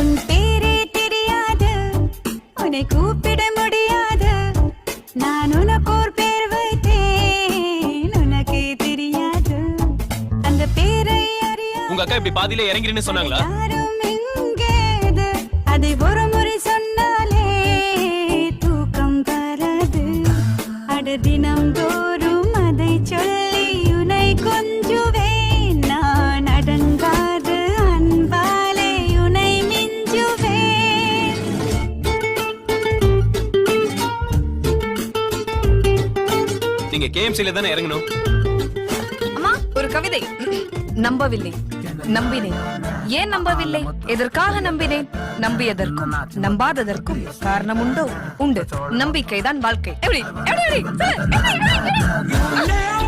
உன் பேரே தெரியாது, உன்னை கூப்பிட முடியாது. நான் உனக்கோர் பேர் வைத்தேன், உனக்கே தெரியாது. அந்த பேரை அறியா உங்க அக்கா இப்படி பாதியில இறங்கிருன்னு சொன்னாங்களா? யாரும் இங்கேது. அதை ஒரு முறை சொன்னாலே தூக்கம் வராது. அட தினம் தோறும் அதை சொல்லி உன்னை கொஞ்சுவேன். நான் அடங்காது அன்பாலே உன்னை மிஞ்சுவேன். நீங்க கேஎம்சில தானே இறங்கணும். அம்மா, ஒரு கவிதை. நம்பவில்லை, நம்பினேன். ஏன் நம்பவில்லை? எதற்காக நம்பினேன்? நம்பியதற்கும் நம்பாததற்கும் காரணம் உண்டோ? உண்டு. நம்பிக்கைதான் வாழ்க்கை. எப்படி எப்படி எப்படி? சொல்லு. எப்படி?